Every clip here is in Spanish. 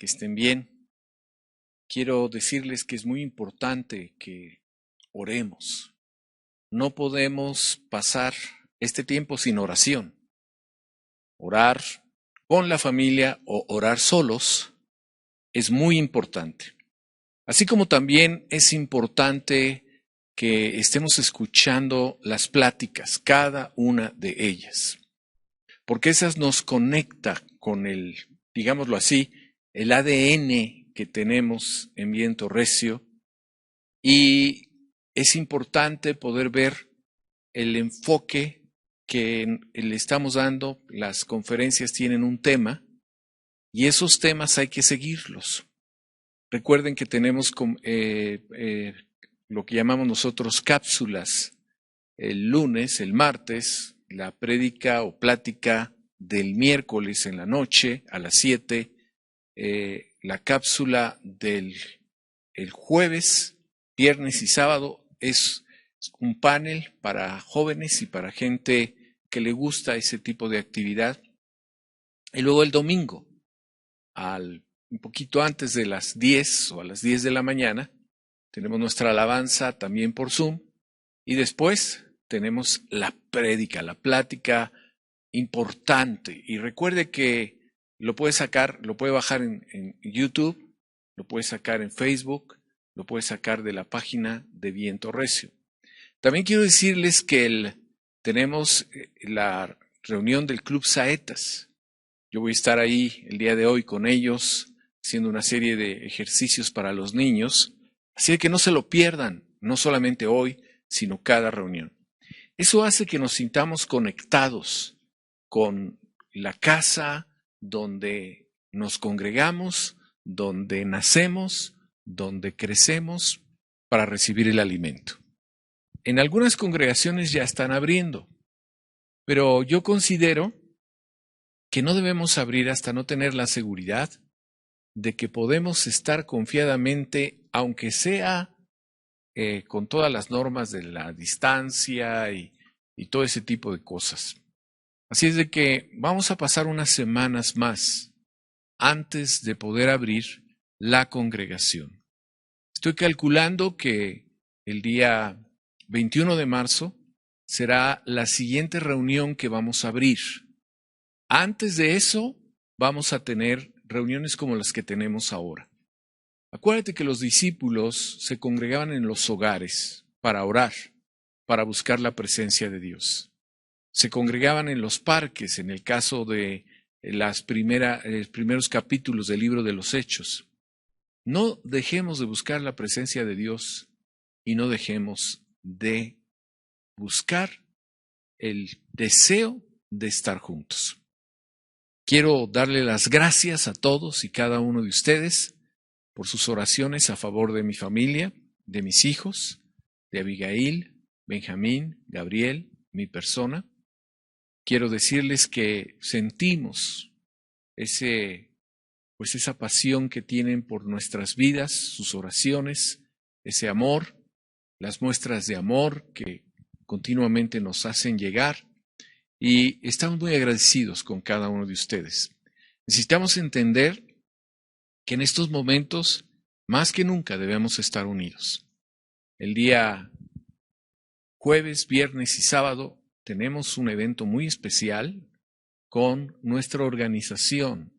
estén bien. Quiero decirles que es muy importante que oremos. No podemos pasar este tiempo sin oración. Orar con la familia o orar solos es muy importante. Así como también es importante que estemos escuchando las pláticas, cada una de ellas, porque esas nos conecta con el, digámoslo así, el ADN que tenemos en Viento Recio, y es importante poder ver el enfoque que le estamos dando. Las conferencias tienen un tema y esos temas hay que seguirlos. Recuerden que tenemos lo que llamamos nosotros cápsulas. El lunes, el martes, la prédica o plática del miércoles en la noche a las 7, la cápsula del el jueves, viernes y sábado es un panel para jóvenes y para gente que le gusta ese tipo de actividad. Y luego el domingo, un poquito antes de las 10 o a las 10 de la mañana, tenemos nuestra alabanza también por Zoom. Y después tenemos la prédica, la plática importante. Y recuerde que lo puede bajar en YouTube, lo puede sacar en Facebook, lo puede sacar de la página de Viento Recio. También quiero decirles que tenemos la reunión del Club Saetas. Yo voy a estar ahí el día de hoy con ellos, haciendo una serie de ejercicios para los niños. Así que no se lo pierdan, no solamente hoy, sino cada reunión. Eso hace que nos sintamos conectados con la casa donde nos congregamos, donde nacemos, donde crecemos para recibir el alimento. En algunas congregaciones ya están abriendo, pero yo considero que no debemos abrir hasta no tener la seguridad de que podemos estar confiadamente, aunque sea con todas las normas de la distancia y todo ese tipo de cosas. Así es de que vamos a pasar unas semanas más antes de poder abrir la congregación. Estoy calculando que el día 21 de marzo será la siguiente reunión que vamos a abrir. Antes de eso, vamos a tener reuniones como las que tenemos ahora. Acuérdate que los discípulos se congregaban en los hogares para orar, para buscar la presencia de Dios. Se congregaban en los parques, en el caso de los primeros capítulos del libro de los Hechos. No dejemos de buscar la presencia de Dios y no dejemos de buscar el deseo de estar juntos. Quiero darle las gracias a todos y cada uno de ustedes por sus oraciones a favor de mi familia, de mis hijos, de Abigail, Benjamín, Gabriel, mi persona. Quiero decirles que sentimos esa pasión que tienen por nuestras vidas, sus oraciones, ese amor, las muestras de amor que continuamente nos hacen llegar, y estamos muy agradecidos con cada uno de ustedes. Necesitamos entender que en estos momentos, más que nunca, debemos estar unidos. El día jueves, viernes y sábado tenemos un evento muy especial con nuestra organización,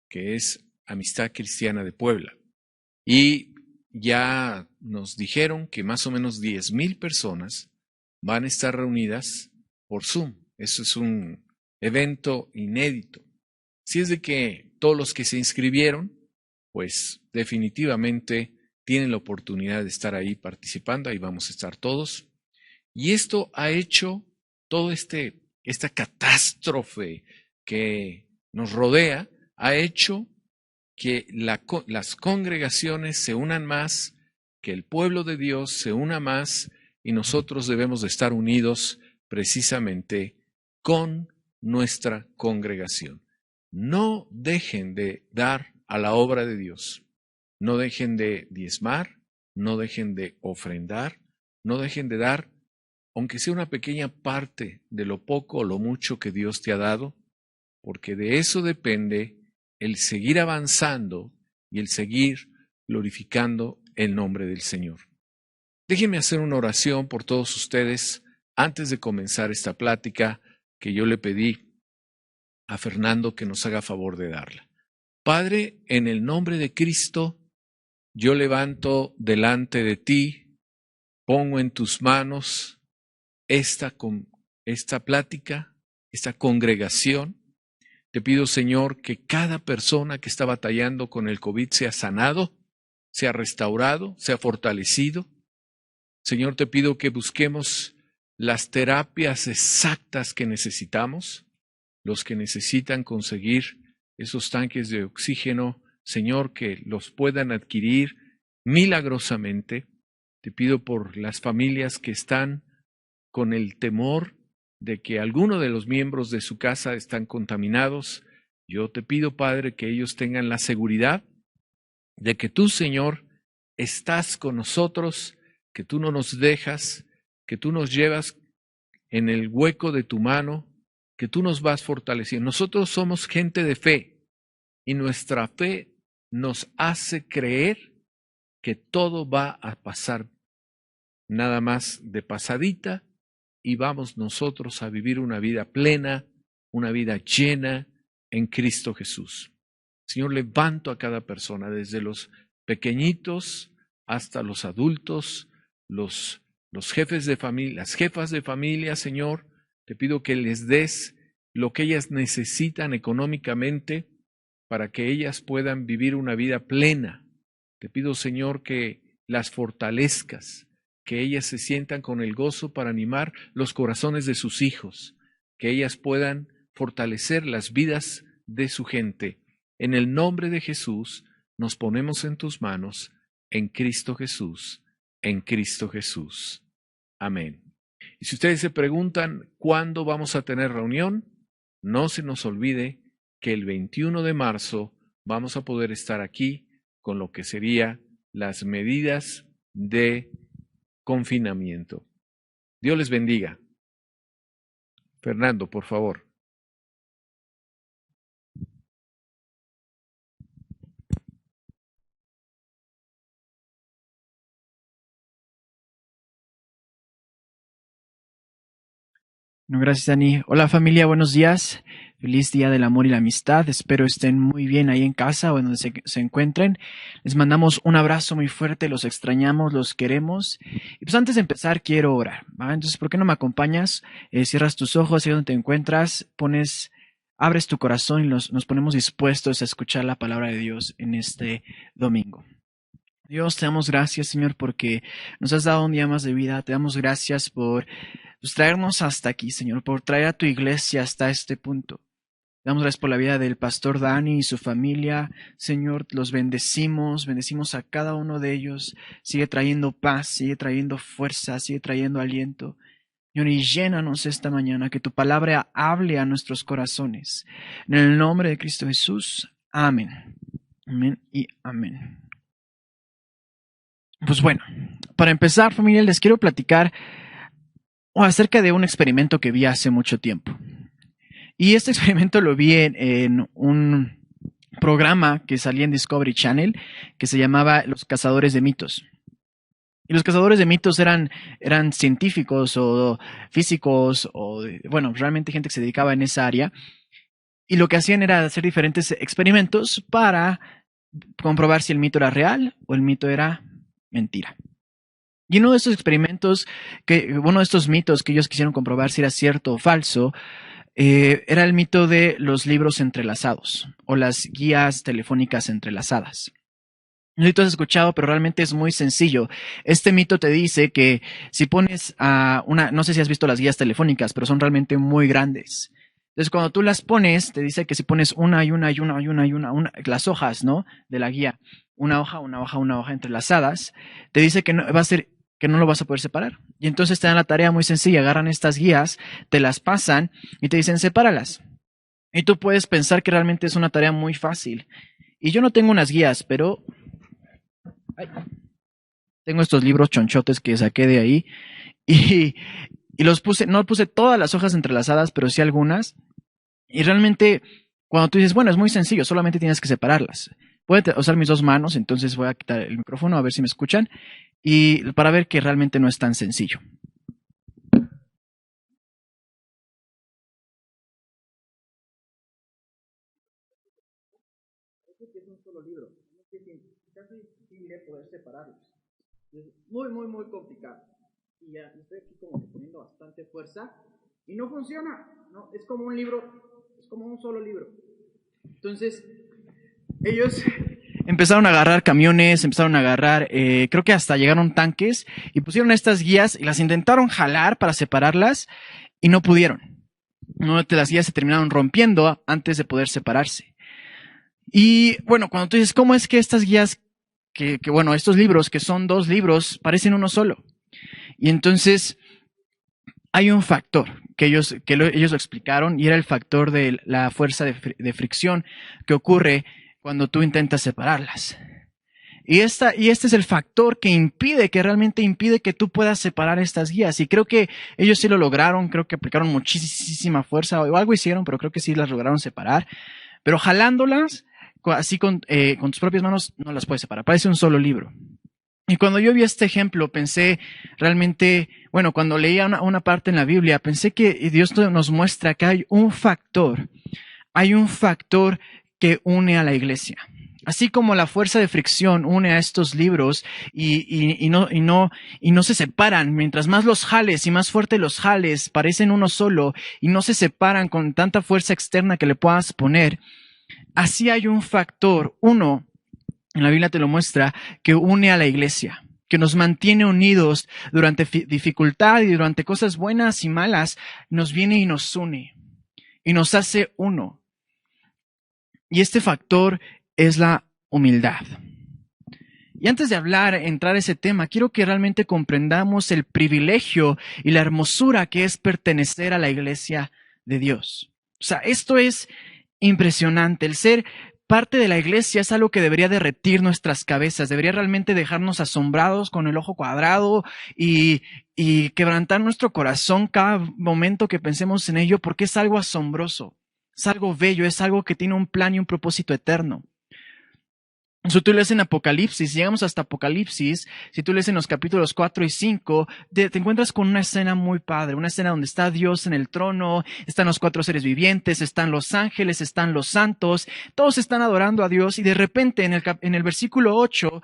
que es Amistad Cristiana de Puebla. Y ya nos dijeron que más o menos 10,000 personas van a estar reunidas por Zoom. Eso es un evento inédito. Así es de que todos los que se inscribieron, pues definitivamente tienen la oportunidad de estar ahí participando. Ahí vamos a estar todos. Y esto ha hecho todo esta catástrofe que nos rodea, ha hecho que las congregaciones se unan más, que el pueblo de Dios se una más, y nosotros debemos de estar unidos precisamente con nuestra congregación. No dejen de dar a la obra de Dios. No dejen de diezmar, no dejen de ofrendar, no dejen de dar, aunque sea una pequeña parte de lo poco o lo mucho que Dios te ha dado, porque de eso depende el seguir avanzando y el seguir glorificando el nombre del Señor. Déjenme hacer una oración por todos ustedes antes de comenzar esta plática que yo le pedí a Fernando que nos haga favor de darla. Padre, en el nombre de Cristo, yo levanto delante de ti, pongo en tus manos esta plática, esta congregación. Te pido, Señor, que cada persona que está batallando con el COVID sea sanado, sea restaurado, sea fortalecido. Señor, te pido que busquemos las terapias exactas que necesitamos, los que necesitan conseguir esos tanques de oxígeno, Señor, que los puedan adquirir milagrosamente. Te pido por las familias que están con el temor de que alguno de los miembros de su casa están contaminados. Yo te pido, Padre, que ellos tengan la seguridad de que tú, Señor, estás con nosotros, que tú no nos dejas, que tú nos llevas en el hueco de tu mano, que tú nos vas fortaleciendo. Nosotros somos gente de fe y nuestra fe nos hace creer que todo va a pasar nada más de pasadita y vamos nosotros a vivir una vida plena, una vida llena en Cristo Jesús. Señor, levanto a cada persona, desde los pequeñitos hasta los adultos, los jefes de familia, las jefas de familia, Señor, te pido que les des lo que ellas necesitan económicamente para que ellas puedan vivir una vida plena. Te pido, Señor, que las fortalezcas, que ellas se sientan con el gozo para animar los corazones de sus hijos, que ellas puedan fortalecer las vidas de su gente. En el nombre de Jesús nos ponemos en tus manos, en Cristo Jesús, en Cristo Jesús. Amén. Y si ustedes se preguntan cuándo vamos a tener reunión, no se nos olvide que el 21 de marzo vamos a poder estar aquí con lo que serían las medidas de confinamiento. Dios les bendiga. Fernando, por favor. No, gracias, Dani. Hola, familia, buenos días. Feliz Día del Amor y la Amistad. Espero estén muy bien ahí en casa o en donde se encuentren. Les mandamos un abrazo muy fuerte, los extrañamos, los queremos. Y pues antes de empezar quiero orar, ¿va? Entonces, ¿por qué no me acompañas? Cierras tus ojos, ahí donde te encuentras, abres tu corazón y nos ponemos dispuestos a escuchar la palabra de Dios en este domingo. Dios, te damos gracias, Señor, porque nos has dado un día más de vida. Te damos gracias por traernos hasta aquí, Señor, por traer a tu iglesia hasta este punto. Te damos gracias por la vida del pastor Dani y su familia. Señor, los bendecimos a cada uno de ellos. Sigue trayendo paz, sigue trayendo fuerza, sigue trayendo aliento. Señor, y llénanos esta mañana, que tu palabra hable a nuestros corazones. En el nombre de Cristo Jesús, amén. Amén y amén. Pues bueno, para empezar, familia, les quiero platicar acerca de un experimento que vi hace mucho tiempo. Y este experimento lo vi en un programa que salía en Discovery Channel que se llamaba Los Cazadores de Mitos. Y los cazadores de mitos eran científicos o físicos o, bueno, realmente gente que se dedicaba en esa área. Y lo que hacían era hacer diferentes experimentos para comprobar si el mito era real o el mito era mentira. Y uno de estos experimentos, uno de estos mitos que ellos quisieron comprobar si era cierto o falso, era el mito de los libros entrelazados o las guías telefónicas entrelazadas. No sé si tú has escuchado, pero realmente es muy sencillo. Este mito te dice que si pones no sé si has visto las guías telefónicas, pero son realmente muy grandes. Entonces, cuando tú las pones, te dice que si pones una, las hojas, ¿no? De la guía, una hoja entrelazadas, te dice que no lo vas a poder separar. Y entonces te dan la tarea muy sencilla, agarran estas guías, te las pasan y te dicen sepáralas. Y tú puedes pensar que realmente es una tarea muy fácil. Y yo no tengo unas guías, pero tengo estos libros chonchotes que saqué de ahí y los puse, no puse todas las hojas entrelazadas, pero sí algunas. Y realmente, cuando tú dices, bueno, es muy sencillo, solamente tienes que separarlas. Voy a usar mis dos manos, entonces voy a quitar el micrófono a ver si me escuchan y para ver que realmente no es tan sencillo. Es un solo libro. Es casi imposible poder separarlos. Es muy complicado. Y ya estoy aquí como poniendo bastante fuerza y no funciona. No, es como un libro, es como un solo libro. Entonces, ellos empezaron a agarrar camiones, empezaron a agarrar, creo que hasta llegaron tanques y pusieron estas guías y las intentaron jalar para separarlas y no pudieron. No, las guías se terminaron rompiendo antes de poder separarse. Y bueno, cuando tú dices, ¿cómo es que estas guías, bueno, estos libros, que son dos libros, parecen uno solo? Y entonces hay un factor que ellos lo explicaron y era el factor de la fuerza de fricción que ocurre cuando tú intentas separarlas. Y este es el factor que realmente impide que tú puedas separar estas guías. Y creo que ellos sí lo lograron, creo que aplicaron muchísima fuerza o algo hicieron, pero creo que sí las lograron separar. Pero jalándolas, así con tus propias manos, no las puedes separar. Parece un solo libro. Y cuando yo vi este ejemplo, pensé realmente, bueno, cuando leía una parte en la Biblia, pensé que Dios nos muestra que hay un factor que une a la iglesia. Así como la fuerza de fricción une a estos libros y no se separan. Mientras más los jales y más fuerte los jales, parecen uno solo y no se separan con tanta fuerza externa que le puedas poner. Así hay un factor, uno, en la Biblia te lo muestra, que une a la iglesia, que nos mantiene unidos durante dificultad y durante cosas buenas y malas, nos viene y nos une y nos hace uno. Y este factor es la humildad. Y antes de entrar a ese tema, quiero que realmente comprendamos el privilegio y la hermosura que es pertenecer a la iglesia de Dios. O sea, esto es impresionante. El ser parte de la iglesia es algo que debería derretir nuestras cabezas, debería realmente dejarnos asombrados con el ojo cuadrado y quebrantar nuestro corazón cada momento que pensemos en ello, porque es algo asombroso, es algo bello, es algo que tiene un plan y un propósito eterno. Si tú lees en Apocalipsis, llegamos hasta Apocalipsis, si tú lees en los capítulos 4 y 5, te encuentras con una escena muy padre, una escena donde está Dios en el trono, están los 4 seres vivientes, están los ángeles, están los santos, todos están adorando a Dios y de repente en el versículo 8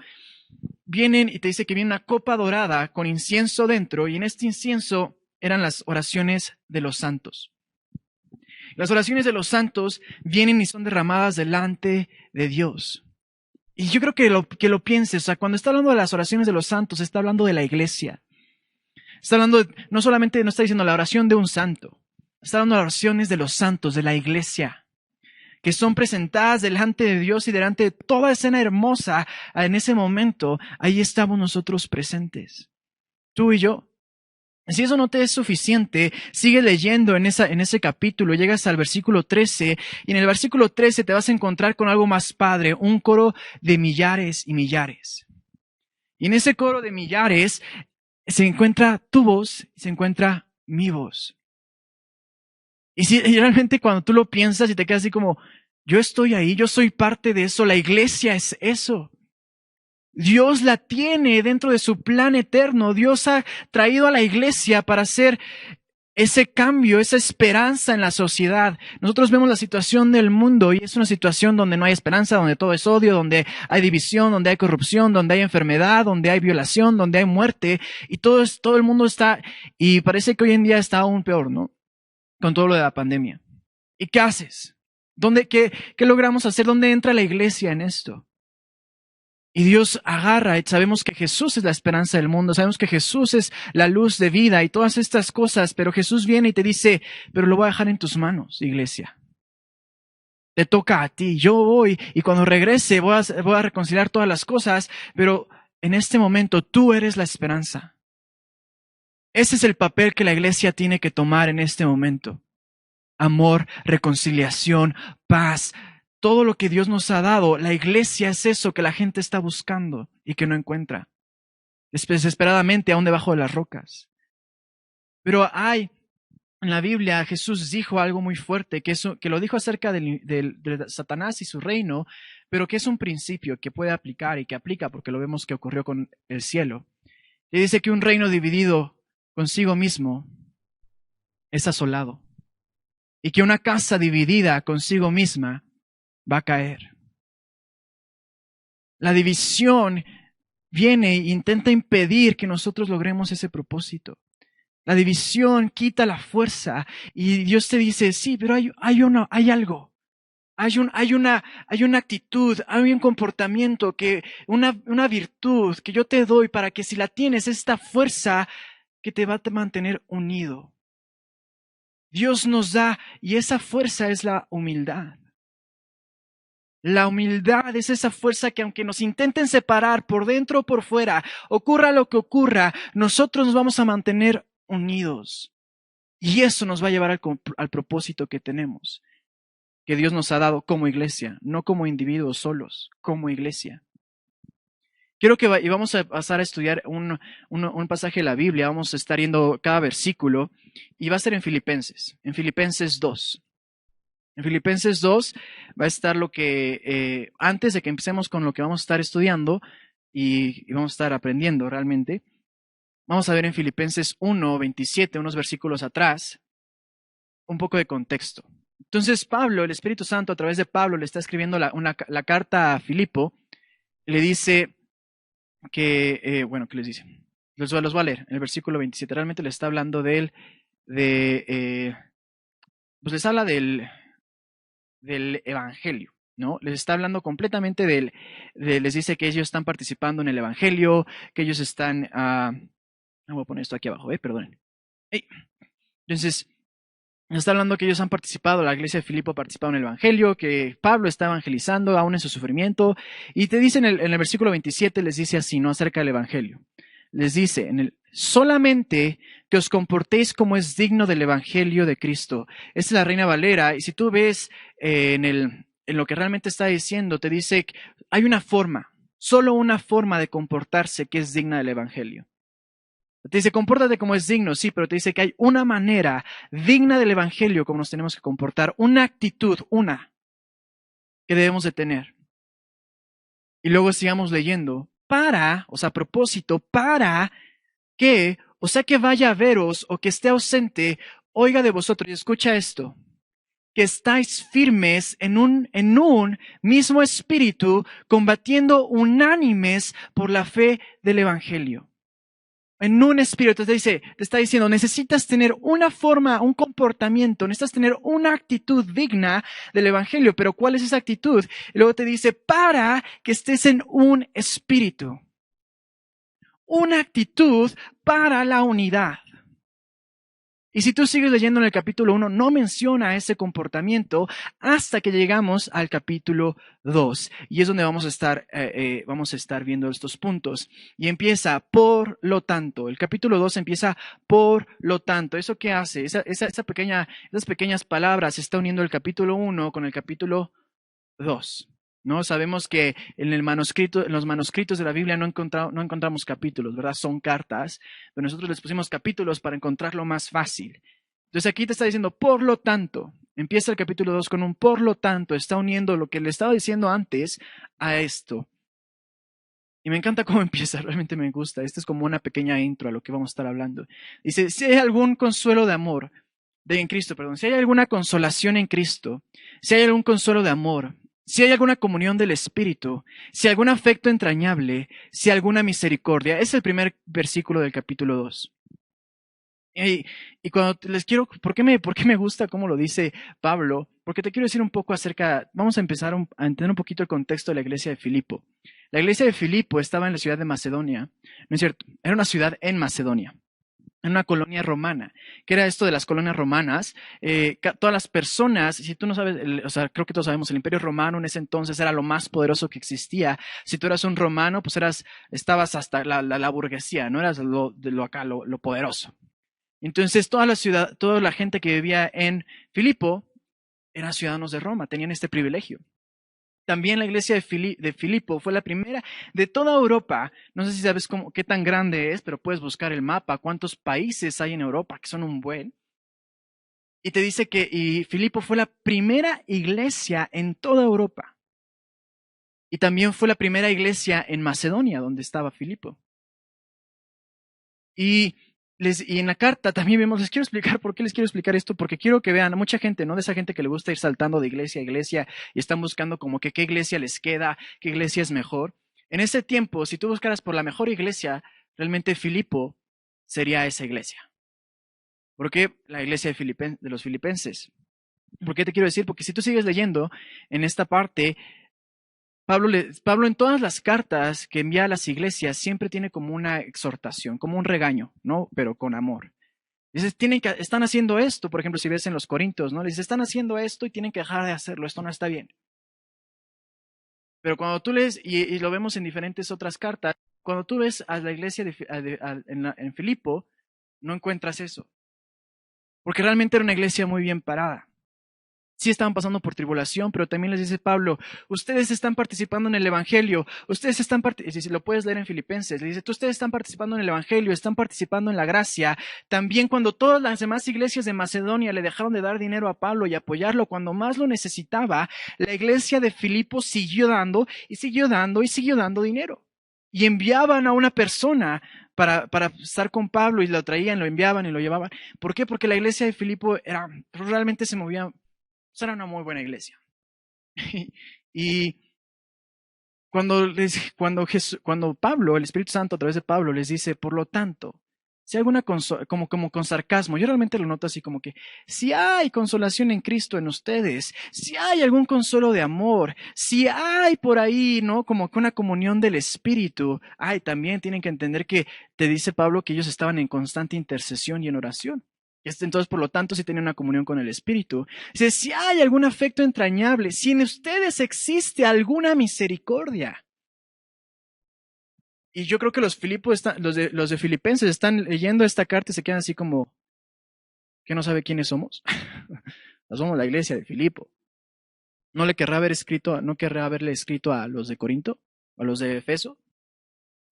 vienen y te dice que viene una copa dorada con incienso dentro y en este incienso eran las oraciones de los santos. Las oraciones de los santos vienen y son derramadas delante de Dios. Y yo creo que lo pienses, o sea, cuando está hablando de las oraciones de los santos, está hablando de la iglesia. Está hablando, no está diciendo la oración de un santo, está hablando de las oraciones de los santos, de la iglesia, que son presentadas delante de Dios y delante de toda escena hermosa. En ese momento, ahí estamos nosotros presentes, tú y yo. Si eso no te es suficiente, sigue leyendo en ese capítulo, llegas al versículo 13, y en el versículo 13 te vas a encontrar con algo más padre, un coro de millares y millares. Y en ese coro de millares se encuentra tu voz y se encuentra mi voz. Y realmente cuando tú lo piensas y te quedas así como, yo estoy ahí, yo soy parte de eso, la iglesia es eso. Dios la tiene dentro de su plan eterno. Dios ha traído a la iglesia para hacer ese cambio, esa esperanza en la sociedad. Nosotros vemos la situación del mundo y es una situación donde no hay esperanza, donde todo es odio, donde hay división, donde hay corrupción, donde hay enfermedad, donde hay violación, donde hay muerte y todo el mundo está, y parece que hoy en día está aún peor, ¿no? Con todo lo de la pandemia. ¿Y qué haces? ¿Qué logramos hacer? ¿Dónde entra la iglesia en esto? Y Dios agarra, y sabemos que Jesús es la esperanza del mundo, sabemos que Jesús es la luz de vida y todas estas cosas, pero Jesús viene y te dice, pero lo voy a dejar en tus manos, iglesia. Te toca a ti, yo voy y cuando regrese voy a reconciliar todas las cosas, pero en este momento tú eres la esperanza. Ese es el papel que la iglesia tiene que tomar en este momento. Amor, reconciliación, paz. Todo lo que Dios nos ha dado, la iglesia es eso que la gente está buscando y que no encuentra. Desesperadamente aún debajo de las rocas. Pero hay en la Biblia Jesús dijo algo muy fuerte, que lo dijo acerca de Satanás y su reino, pero que es un principio que puede aplicar y que aplica porque lo vemos que ocurrió con el cielo. Y dice que un reino dividido consigo mismo es asolado y que una casa dividida consigo misma va a caer. La división viene e intenta impedir que nosotros logremos ese propósito. La división quita la fuerza y Dios te dice, sí, pero hay algo. Hay una actitud, hay un comportamiento, una virtud que yo te doy para que si la tienes, esta fuerza que te va a mantener unido. Dios nos da, y esa fuerza es la humildad. La humildad es esa fuerza que aunque nos intenten separar por dentro o por fuera, ocurra lo que ocurra, nosotros nos vamos a mantener unidos. Y eso nos va a llevar al propósito que tenemos, que Dios nos ha dado como iglesia, no como individuos solos, como iglesia. Quiero que vamos a pasar a estudiar un pasaje de la Biblia, vamos a estar yendo cada versículo, y va a ser en Filipenses 2. En Filipenses 2 va a estar lo que, antes de que empecemos con lo que vamos a estar estudiando y vamos a estar aprendiendo realmente, vamos a ver en Filipenses 1:27, unos versículos atrás, un poco de contexto. Entonces Pablo, el Espíritu Santo, a través de Pablo, le está escribiendo la carta a Filipo, y le dice que, ¿qué les dice? Los voy a leer, en el versículo 27, realmente le está hablando pues les habla del Evangelio, ¿no? Les está hablando completamente les dice que ellos están participando en el Evangelio, que ellos están, voy a poner esto aquí abajo, perdonen. Entonces, está hablando que ellos han participado, la iglesia de Filipo ha participado en el Evangelio, que Pablo está evangelizando aún en su sufrimiento, y te dice en el versículo 27, les dice así, ¿no? Acerca del Evangelio. Les dice, solamente que os comportéis como es digno del Evangelio de Cristo. Esta es la Reina Valera, y si tú ves en lo que realmente está diciendo, te dice que hay una forma, solo una forma de comportarse que es digna del Evangelio. Te dice, compórtate como es digno, sí, pero te dice que hay una manera digna del Evangelio como nos tenemos que comportar, una actitud, que debemos de tener. Y luego sigamos leyendo, a propósito, para que, o sea que vaya a veros o que esté ausente, oiga de vosotros, y escucha esto, que estáis firmes en un mismo espíritu, combatiendo unánimes por la fe del Evangelio. En un espíritu te está diciendo, necesitas tener una forma, un comportamiento, necesitas tener una actitud digna del Evangelio. Pero ¿cuál es esa actitud? Y luego te dice, para que estés en un espíritu. Una actitud para la unidad. Y si tú sigues leyendo en el capítulo 1, no menciona ese comportamiento hasta que llegamos al capítulo 2. Y es donde vamos a estar viendo estos puntos. Y empieza, por lo tanto. El capítulo 2 empieza, por lo tanto. ¿Eso qué hace? Esas pequeñas palabras se está uniendo el capítulo 1 con el capítulo 2. ¿No? Sabemos que en los manuscritos de la Biblia no encontramos capítulos, ¿verdad? Son cartas, pero nosotros les pusimos capítulos para encontrarlo más fácil. Entonces aquí te está diciendo, por lo tanto, empieza el capítulo 2 con un por lo tanto, está uniendo lo que le estaba diciendo antes a esto. Y me encanta cómo empieza, realmente me gusta. Esta es como una pequeña intro a lo que vamos a estar hablando. Dice, si hay algún consuelo de amor, en Cristo, si hay alguna consolación en Cristo, si hay algún consuelo de amor, si hay alguna comunión del Espíritu, si hay algún afecto entrañable, si hay alguna misericordia. Es el primer versículo del capítulo 2. Y cuando ¿por qué me gusta cómo lo dice Pablo? Porque te quiero decir un poco vamos a empezar a entender un poquito el contexto de la iglesia de Filipo. La iglesia de Filipo estaba en la ciudad de Macedonia. No es cierto, era una ciudad en Macedonia. En una colonia romana. ¿Qué era esto de las colonias romanas? Todas las personas, si tú no sabes, creo que todos sabemos, el Imperio Romano en ese entonces era lo más poderoso que existía. Si tú eras un romano, pues estabas hasta la burguesía, no eras lo poderoso. Entonces toda la gente que vivía en Filipo eran ciudadanos de Roma, tenían este privilegio. También la iglesia de Filipo fue la primera de toda Europa. No sé si sabes qué tan grande es, pero puedes buscar el mapa. ¿Cuántos países hay en Europa? Que son un buen. Y te dice que Filipo fue la primera iglesia en toda Europa. Y también fue la primera iglesia en Macedonia, donde estaba Filipo. Y en la carta también vemos, les quiero explicar por qué les quiero explicar esto, porque quiero que vean a mucha gente, ¿no? De esa gente que le gusta ir saltando de iglesia a iglesia y están buscando como que qué iglesia les queda, qué iglesia es mejor. En ese tiempo, si tú buscaras por la mejor iglesia, realmente Filipo sería esa iglesia. ¿Por qué la iglesia de los filipenses? ¿Por qué te quiero decir? Porque si tú sigues leyendo en esta parte, Pablo en todas las cartas que envía a las iglesias siempre tiene como una exhortación, como un regaño, ¿no? Pero con amor. Dices, están haciendo esto, por ejemplo, si ves en los Corintios, ¿no? Les dice, están haciendo esto y tienen que dejar de hacerlo, esto no está bien. Pero cuando tú lees, y lo vemos en diferentes otras cartas, cuando tú ves a la iglesia en Filipo, no encuentras eso. Porque realmente era una iglesia muy bien parada. Sí estaban pasando por tribulación, pero también les dice Pablo, ustedes están participando en el Evangelio, ustedes están si lo puedes leer en Filipenses, le dice, ustedes están participando en el Evangelio, están participando en la gracia. También cuando todas las demás iglesias de Macedonia le dejaron de dar dinero a Pablo y apoyarlo cuando más lo necesitaba, la iglesia de Filipo siguió dando y siguió dando y siguió dando dinero. Y enviaban a una persona para estar con Pablo y lo traían, lo enviaban y lo llevaban. ¿Por qué? Porque la iglesia de Filipo realmente se movía. Era una muy buena iglesia. Y cuando Pablo, el Espíritu Santo a través de Pablo les dice, por lo tanto, si hay alguna como con sarcasmo, yo realmente lo noto así como que, si hay consolación en Cristo en ustedes, si hay algún consuelo de amor, si hay por ahí, ¿no? Como que una comunión del Espíritu, también tienen que entender que te dice Pablo que ellos estaban en constante intercesión y en oración. Entonces, por lo tanto, si tienen una comunión con el Espíritu. Dice, si hay algún afecto entrañable, si en ustedes existe alguna misericordia. Y yo creo que los de Filipenses están leyendo esta carta y se quedan así como, ¿que no sabe quiénes somos? Somos la iglesia de Filipo. ¿No querrá haberle escrito a los de Corinto? ¿A los de Efeso?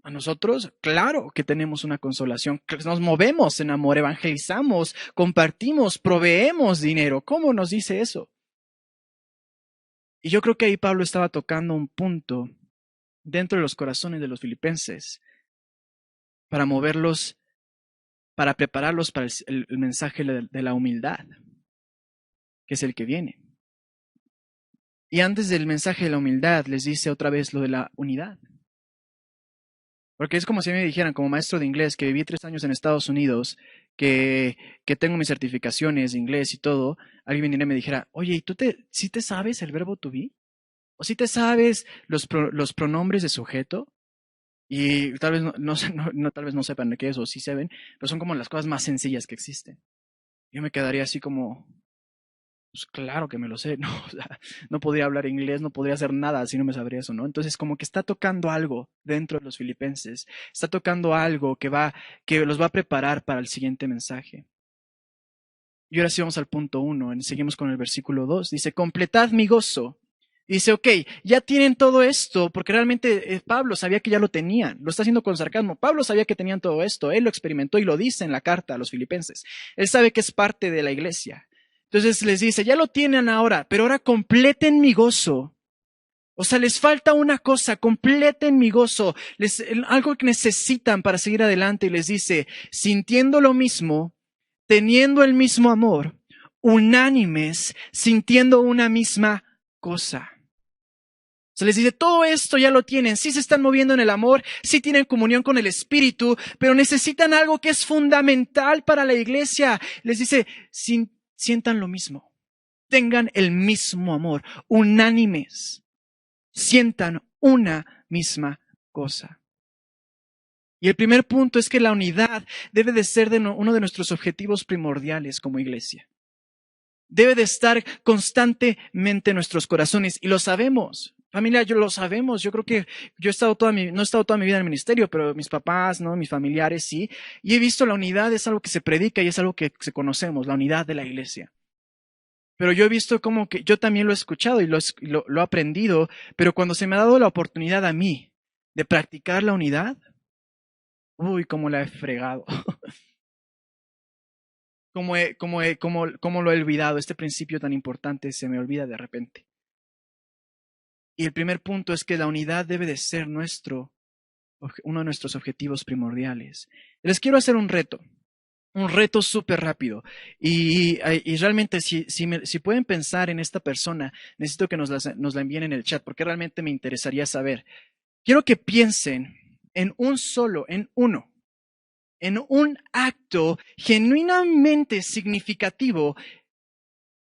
A nosotros, claro que tenemos una consolación, nos movemos en amor, evangelizamos, compartimos, proveemos dinero. ¿Cómo nos dice eso? Y yo creo que ahí Pablo estaba tocando un punto dentro de los corazones de los filipenses para moverlos, para prepararlos para el mensaje de la humildad, que es el que viene. Y antes del mensaje de la humildad les dice otra vez lo de la unidad. Porque es como si me dijeran, como maestro de inglés, que viví 3 años en Estados Unidos, que tengo mis certificaciones de inglés y todo, alguien viniera y me dijera, oye, ¿y tú sí te sabes el verbo to be? ¿O sí te sabes los pronombres de sujeto? Y tal vez tal vez no sepan qué es, o sí saben, pero son como las cosas más sencillas que existen. Yo me quedaría así como, pues claro que me lo sé, ¿no? O sea, no podría hablar inglés, no podría hacer nada si no me sabría eso, ¿no? Entonces, como que está tocando algo dentro de los filipenses, está tocando algo que los va a preparar para el siguiente mensaje. Y ahora sí vamos al punto 1, seguimos con el versículo 2, dice, completad mi gozo. Dice, ok, ya tienen todo esto, porque realmente Pablo sabía que ya lo tenían, lo está haciendo con sarcasmo. Pablo sabía que tenían todo esto, él lo experimentó y lo dice en la carta a los filipenses. Él sabe que es parte de la iglesia. Entonces les dice, ya lo tienen ahora, pero ahora completen mi gozo. O sea, les falta una cosa, completen mi gozo, algo que necesitan para seguir adelante. Y les dice, sintiendo lo mismo, teniendo el mismo amor, unánimes, sintiendo una misma cosa. Se les dice, todo esto ya lo tienen, sí se están moviendo en el amor, sí tienen comunión con el Espíritu, pero necesitan algo que es fundamental para la iglesia. Les dice, sientan lo mismo, tengan el mismo amor, unánimes, sientan una misma cosa. Y el primer punto es que la unidad debe de ser uno de nuestros objetivos primordiales como iglesia. Debe de estar constantemente en nuestros corazones y lo sabemos. Familia, lo sabemos. Yo creo que yo no he estado toda mi vida en el ministerio, pero mis papás, ¿no? Mis familiares, sí. Y he visto la unidad, es algo que se predica y es algo que se conocemos, la unidad de la iglesia. Pero yo he visto como que yo también lo he escuchado y lo he aprendido, pero cuando se me ha dado la oportunidad a mí de practicar la unidad, uy, cómo la he fregado. cómo lo he olvidado. Este principio tan importante se me olvida de repente. Y el primer punto es que la unidad debe de ser uno de nuestros objetivos primordiales. Les quiero hacer un reto súper rápido. Y realmente, si pueden pensar en esta persona, necesito que nos la envíen en el chat, porque realmente me interesaría saber. Quiero que piensen en un acto genuinamente significativo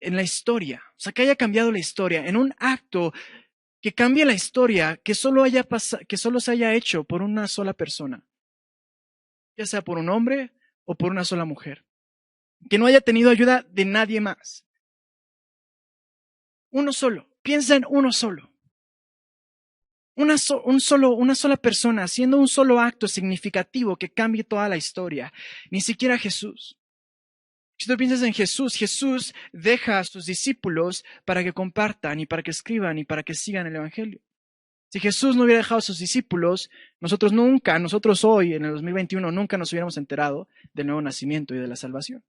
en la historia. O sea, que haya cambiado la historia, en un acto que cambie la historia, que solo se haya hecho por una sola persona, ya sea por un hombre o por una sola mujer, que no haya tenido ayuda de nadie más. Uno solo, piensa en uno solo. Una sola persona haciendo un solo acto significativo que cambie toda la historia. Ni siquiera Jesús. Si tú piensas en Jesús, Jesús deja a sus discípulos para que compartan y para que escriban y para que sigan el Evangelio. Si Jesús no hubiera dejado a sus discípulos, nosotros hoy, en el 2021, nunca nos hubiéramos enterado del nuevo nacimiento y de la salvación.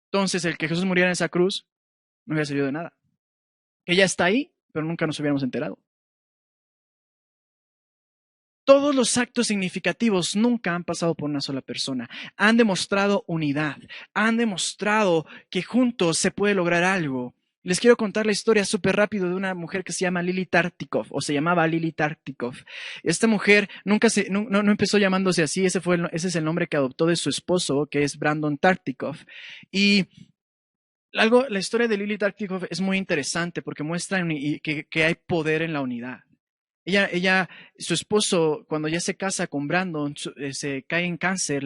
Entonces, el que Jesús muriera en esa cruz no hubiera servido de nada. Que ya está ahí, pero nunca nos hubiéramos enterado. Todos los actos significativos nunca han pasado por una sola persona. Han demostrado unidad. Han demostrado que juntos se puede lograr algo. Les quiero contar la historia súper rápido de una mujer que se llama Lily Tartikoff, o se llamaba Lily Tartikoff. Esta mujer no empezó llamándose así. Ese es el nombre que adoptó de su esposo, que es Brandon Tartikoff. Y la historia de Lily Tartikoff es muy interesante porque muestra que hay poder en la unidad. Su esposo, cuando ya se casa con Brandon, se cae en cáncer,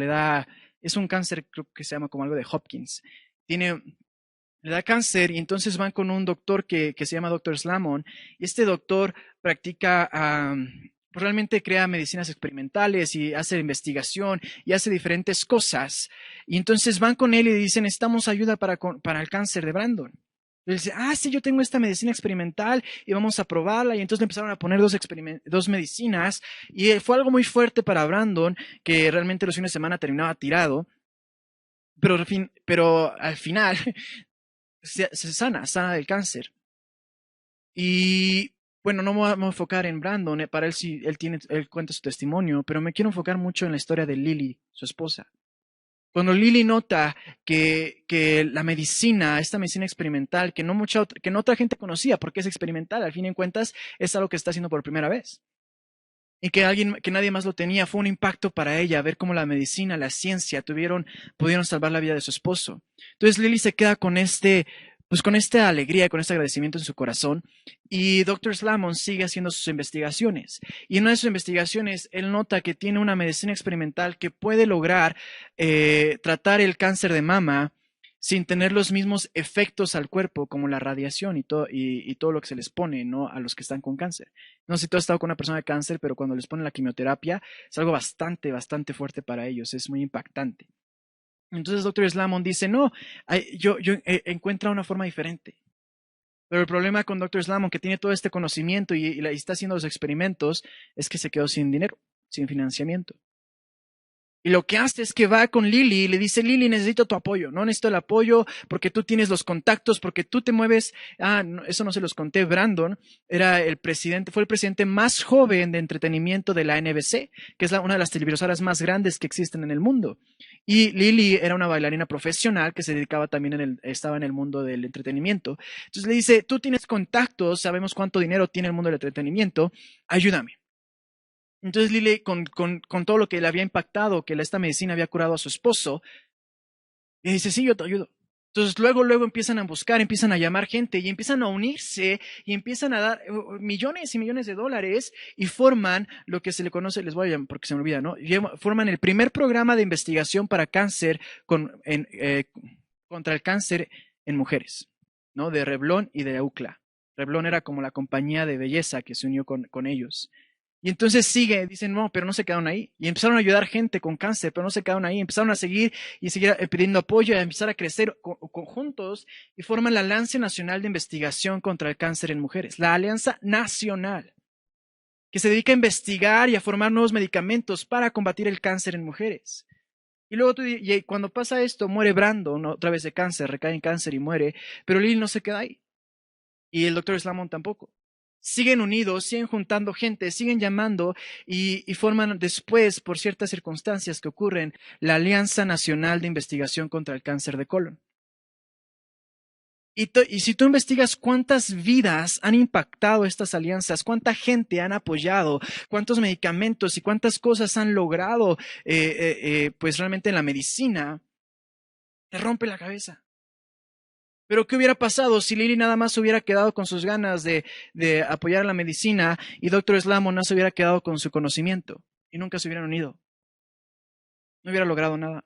es un cáncer, creo que se llama como algo de Hopkins. Le da cáncer y entonces van con un doctor que se llama Dr. Slamon. Y este doctor realmente crea medicinas experimentales y hace investigación y hace diferentes cosas. Y entonces van con él y dicen, necesitamos ayuda para el cáncer de Brandon. Y él dice, sí, yo tengo esta medicina experimental y vamos a probarla. Y entonces le empezaron a poner dos medicinas y fue algo muy fuerte para Brandon, que realmente los fines de semana terminaba tirado. Pero al final se sana del cáncer. Y bueno, no me voy a enfocar en Brandon, para él sí, él cuenta su testimonio, pero me quiero enfocar mucho en la historia de Lily, su esposa. Cuando Lily nota que la medicina, esta medicina experimental, que no otra gente conocía, porque es experimental, al fin y cuentas, es algo que está haciendo por primera vez. Y que nadie más lo tenía, fue un impacto para ella, ver cómo la medicina, la ciencia pudieron salvar la vida de su esposo. Entonces Lily se queda con esta alegría, con este agradecimiento en su corazón, y Dr. Slamon sigue haciendo sus investigaciones. Y en una de sus investigaciones, él nota que tiene una medicina experimental que puede lograr tratar el cáncer de mama sin tener los mismos efectos al cuerpo como la radiación y todo lo que se les pone, ¿no?, a los que están con cáncer. No sé si tú has estado con una persona de cáncer, pero cuando les ponen la quimioterapia es algo bastante, bastante fuerte para ellos, es muy impactante. Entonces Dr. Slamon dice, no, yo encuentra una forma diferente. Pero el problema con Dr. Slamon, que tiene todo este conocimiento y está haciendo los experimentos, es que se quedó sin dinero, sin financiamiento. Y lo que hace es que va con Lily y le dice, Lily, necesito tu apoyo. No necesito el apoyo porque tú tienes los contactos, porque tú te mueves. No, eso no se los conté. Brandon fue el presidente más joven de entretenimiento de la NBC, que es una de las televisoras más grandes que existen en el mundo. Y Lily era una bailarina profesional que se dedicaba también estaba en el mundo del entretenimiento. Entonces le dice, tú tienes contactos, sabemos cuánto dinero tiene el mundo del entretenimiento, ayúdame. Entonces Lily, con todo lo que le había impactado, que esta medicina había curado a su esposo, le dice, sí, yo te ayudo. Entonces luego empiezan a buscar, empiezan a llamar gente y empiezan a unirse y empiezan a dar millones y millones de dólares y forman lo que se le conoce, les voy a llamar porque se me olvida, ¿no? Forman el primer programa de investigación para cáncer contra el cáncer en mujeres, ¿no? De Revlon y de UCLA. Revlon era como la compañía de belleza que se unió con ellos. Y entonces dicen, no, pero no se quedaron ahí. Y empezaron a ayudar gente con cáncer, pero no se quedaron ahí. Empezaron a seguir pidiendo apoyo, a empezar a crecer juntos y forman la Alianza Nacional de Investigación contra el Cáncer en Mujeres. La Alianza Nacional, que se dedica a investigar y a formar nuevos medicamentos para combatir el cáncer en mujeres. Y luego y cuando pasa esto, muere Brandon otra vez de cáncer, recae en cáncer y muere, pero Lily no se queda ahí. Y el doctor Slamon tampoco. Siguen unidos, siguen juntando gente, siguen llamando y forman después, por ciertas circunstancias que ocurren, la Alianza Nacional de Investigación contra el Cáncer de Colon. Y si tú investigas cuántas vidas han impactado estas alianzas, cuánta gente han apoyado, cuántos medicamentos y cuántas cosas han logrado, pues realmente en la medicina, te rompe la cabeza. Pero ¿qué hubiera pasado si Lily nada más hubiera quedado con sus ganas de apoyar la medicina y Dr. Slamon no se hubiera quedado con su conocimiento y nunca se hubieran unido? No hubiera logrado nada.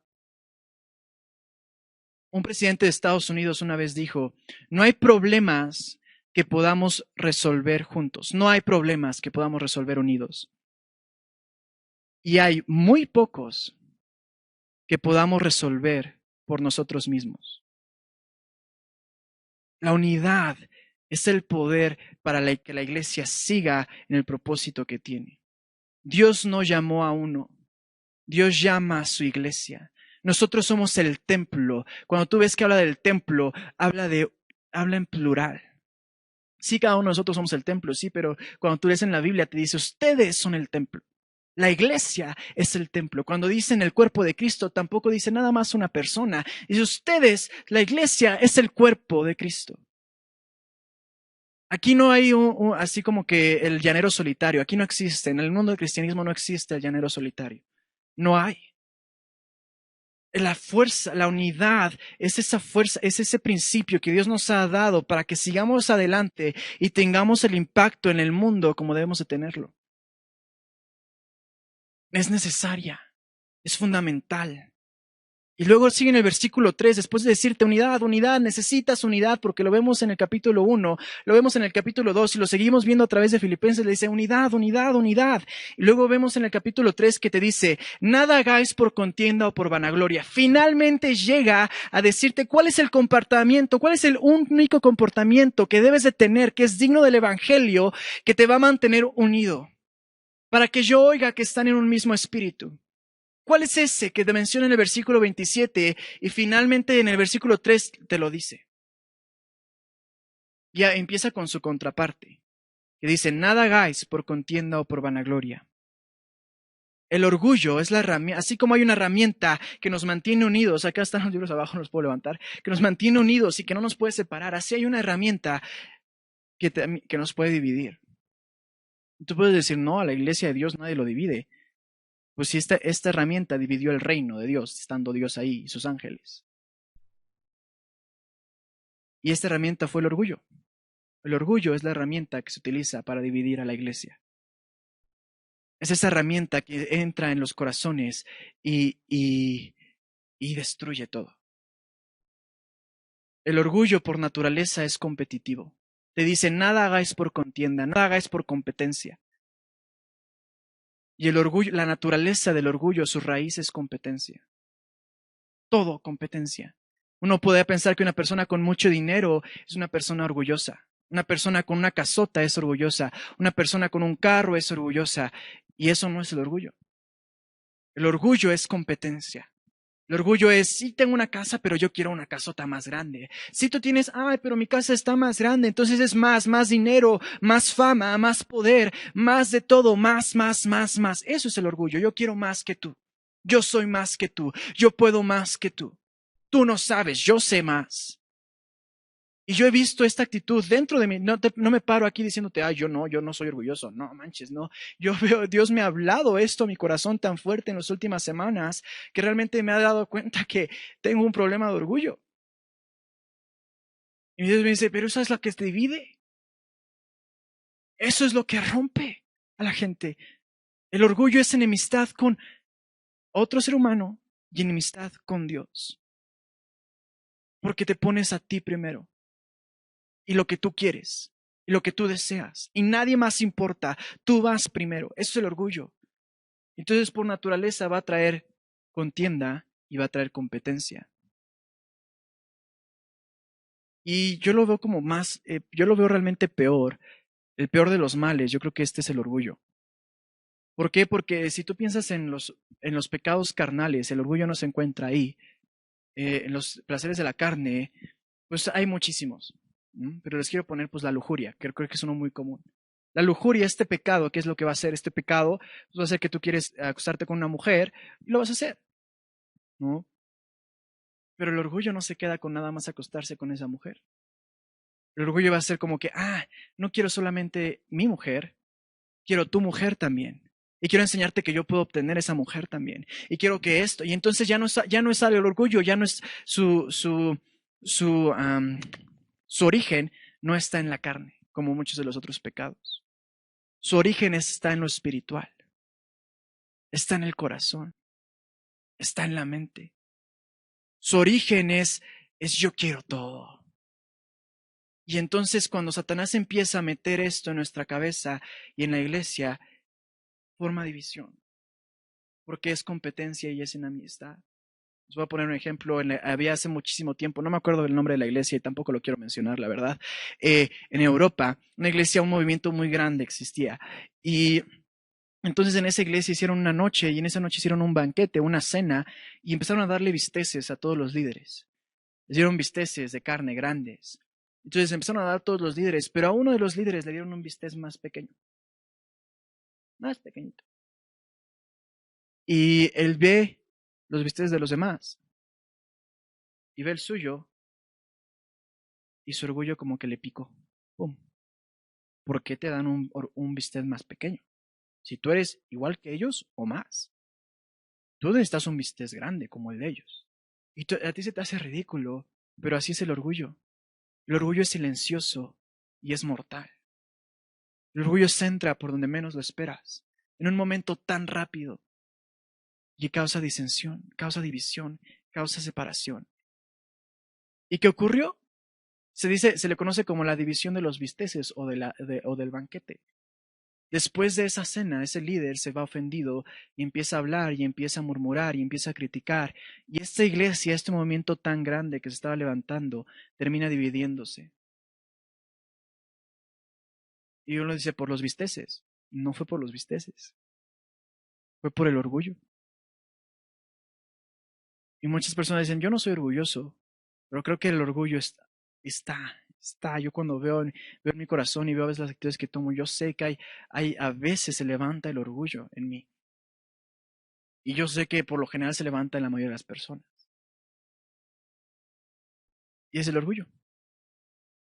Un presidente de Estados Unidos una vez dijo, no hay problemas que podamos resolver juntos, no hay problemas que podamos resolver unidos. Y hay muy pocos que podamos resolver por nosotros mismos. La unidad es el poder para que la iglesia siga en el propósito que tiene. Dios no llamó a uno, Dios llama a su iglesia. Nosotros somos el templo. Cuando tú ves que habla del templo, habla en plural. Sí, cada uno de nosotros somos el templo, sí, pero cuando tú lees en la Biblia te dice, ustedes son el templo. La iglesia es el templo. Cuando dicen el cuerpo de Cristo, tampoco dice nada más una persona. Dice, ustedes, la iglesia es el cuerpo de Cristo. Aquí no hay así como que el llanero solitario. Aquí no existe. En el mundo del cristianismo no existe el llanero solitario. No hay. La fuerza, la unidad, es esa fuerza, es ese principio que Dios nos ha dado para que sigamos adelante y tengamos el impacto en el mundo como debemos de tenerlo. Es necesaria, es fundamental. Y luego sigue en el versículo 3, después de decirte unidad, unidad, necesitas unidad, porque lo vemos en el capítulo 1, lo vemos en el capítulo 2 y lo seguimos viendo a través de Filipenses, le dice unidad, unidad, unidad. Y luego vemos en el capítulo 3 que te dice, nada hagáis por contienda o por vanagloria. Finalmente llega a decirte cuál es el comportamiento, cuál es el único comportamiento que debes de tener, que es digno del evangelio, que te va a mantener unido, para que yo oiga que están en un mismo espíritu. ¿Cuál es ese que te menciona en el versículo 27 y finalmente en el versículo 3 te lo dice? Ya empieza con su contraparte, que dice, nada hagáis por contienda o por vanagloria. El orgullo es la herramienta, así como hay una herramienta que nos mantiene unidos, acá están los libros abajo, no los puedo levantar, que nos mantiene unidos y que no nos puede separar, así hay una herramienta que nos puede dividir. Tú puedes decir, no, a la iglesia de Dios nadie lo divide. Pues si esta herramienta dividió el reino de Dios, estando Dios ahí y sus ángeles. Y esta herramienta fue el orgullo. El orgullo es la herramienta que se utiliza para dividir a la iglesia. Es esa herramienta que entra en los corazones y destruye todo. El orgullo por naturaleza es competitivo. Te dice, nada hagáis por contienda, nada hagáis por competencia. Y el orgullo, la naturaleza del orgullo, su raíz es competencia. Todo competencia. Uno puede pensar que una persona con mucho dinero es una persona orgullosa. Una persona con una casota es orgullosa. Una persona con un carro es orgullosa. Y eso no es el orgullo. El orgullo es competencia. El orgullo es, sí tengo una casa, pero yo quiero una casota más grande. Si tú tienes, ay, pero mi casa está más grande, entonces es más dinero, más fama, más poder, más de todo, más. Eso es el orgullo. Yo quiero más que tú. Yo soy más que tú. Yo puedo más que tú. Tú no sabes, yo sé más. Y yo he visto esta actitud dentro de mí. No me paro aquí diciéndote, yo no soy orgulloso. No manches, no. Yo veo, Dios me ha hablado esto a mi corazón tan fuerte en las últimas semanas que realmente me ha dado cuenta que tengo un problema de orgullo. Y Dios me dice, pero eso es lo que te divide. Eso es lo que rompe a la gente. El orgullo es enemistad con otro ser humano y enemistad con Dios. Porque te pones a ti primero. Y lo que tú quieres, y lo que tú deseas, y nadie más importa, tú vas primero, eso es el orgullo. Entonces por naturaleza va a traer contienda y va a traer competencia. Y yo lo veo como más, yo lo veo realmente peor, el peor de los males, yo creo que este es el orgullo. ¿Por qué? Porque si tú piensas en los pecados carnales, el orgullo no se encuentra ahí. En los placeres de la carne, pues hay muchísimos. Pero les quiero poner pues la lujuria, que creo que es uno muy común. La lujuria, este pecado, ¿qué es lo que va a hacer? Este pecado pues, va a hacer que tú quieres acostarte con una mujer y lo vas a hacer, ¿no? Pero el orgullo no se queda con nada más acostarse con esa mujer. El orgullo va a ser como que, no quiero solamente mi mujer, quiero tu mujer también. Y quiero enseñarte que yo puedo obtener esa mujer también. Y quiero que esto. Y entonces ya no es el orgullo, ya no es su origen, no está en la carne, como muchos de los otros pecados. Su origen está en lo espiritual. Está en el corazón. Está en la mente. Su origen es yo quiero todo. Y entonces cuando Satanás empieza a meter esto en nuestra cabeza y en la iglesia, forma división. Porque es competencia y es enemistad. Les voy a poner un ejemplo. Había hace muchísimo tiempo, no me acuerdo del nombre de la iglesia y tampoco lo quiero mencionar, la verdad. En Europa, una iglesia, un movimiento muy grande existía. Y entonces en esa iglesia hicieron una noche y en esa noche hicieron un banquete, una cena y empezaron a darle bisteces a todos los líderes. Les dieron bisteces de carne grandes. Entonces empezaron a dar a todos los líderes, pero a uno de los líderes le dieron un bistec más pequeño. Más pequeñito. Y él ve los bisteces de los demás y ve el suyo y su orgullo como que le picó. ¡Pum! ¿Por qué te dan un bistec más pequeño? Si tú eres igual que ellos o más. Tú necesitas un bistec grande como el de ellos. Y a ti se te hace ridículo, pero así es el orgullo. El orgullo es silencioso y es mortal. El orgullo se entra por donde menos lo esperas, en un momento tan rápido, y causa disensión, causa división, causa separación. ¿Y qué ocurrió? Se le conoce como la división de los bisteces o del banquete. Después de esa cena, ese líder se va ofendido y empieza a hablar y empieza a murmurar y empieza a criticar. Y esta iglesia, este movimiento tan grande que se estaba levantando, termina dividiéndose. Y uno dice, por los bisteces. No fue por los bisteces. Fue por el orgullo. Y muchas personas dicen, yo no soy orgulloso, pero creo que el orgullo está. Yo cuando veo en mi corazón y veo a veces las actitudes que tomo, yo sé que a veces se levanta el orgullo en mí. Y yo sé que por lo general se levanta en la mayoría de las personas. Y es el orgullo.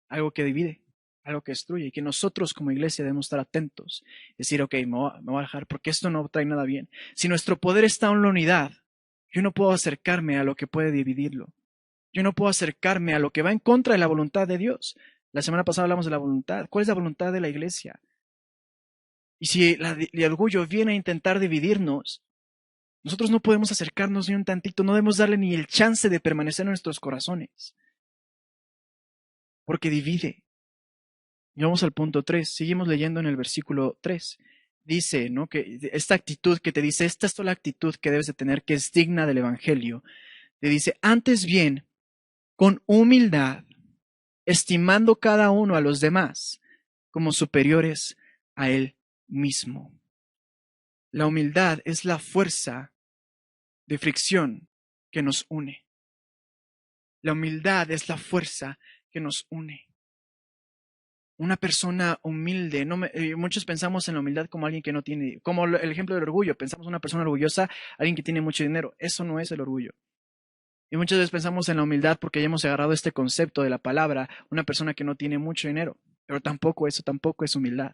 Algo que divide, algo que destruye. Y que nosotros como iglesia debemos estar atentos. Decir, ok, me voy a dejar porque esto no trae nada bien. Si nuestro poder está en la unidad, yo no puedo acercarme a lo que puede dividirlo. Yo no puedo acercarme a lo que va en contra de la voluntad de Dios. La semana pasada hablamos de la voluntad. ¿Cuál es la voluntad de la iglesia? Y si el orgullo viene a intentar dividirnos, nosotros no podemos acercarnos ni un tantito, no debemos darle ni el chance de permanecer en nuestros corazones. Porque divide. Y vamos al punto 3. Seguimos leyendo en el versículo 3. Dice, ¿no? Que esta actitud que te dice, esta es la actitud que debes de tener, que es digna del Evangelio. Te dice, antes bien, con humildad, estimando cada uno a los demás como superiores a él mismo. La humildad es la fuerza de fricción que nos une. La humildad es la fuerza que nos une. Una persona humilde, muchos pensamos en la humildad como alguien que no tiene, como el ejemplo del orgullo, pensamos en una persona orgullosa, alguien que tiene mucho dinero. Eso no es el orgullo. Y muchas veces pensamos en la humildad porque ya hemos agarrado este concepto de la palabra, una persona que no tiene mucho dinero, pero tampoco es humildad.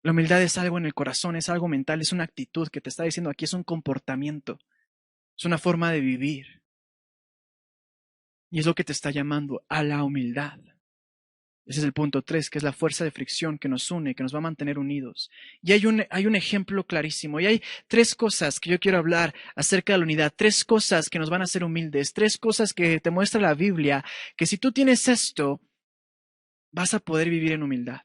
La humildad es algo en el corazón, es algo mental, es una actitud que te está diciendo aquí, es un comportamiento, es una forma de vivir. Y es lo que te está llamando a la humildad. Ese es el punto 3, que es la fuerza de fricción que nos une, que nos va a mantener unidos. Y hay un ejemplo clarísimo. Y hay 3 cosas que yo quiero hablar acerca de la unidad. 3 cosas que nos van a hacer humildes. 3 cosas que te muestra la Biblia, que si tú tienes esto, vas a poder vivir en humildad.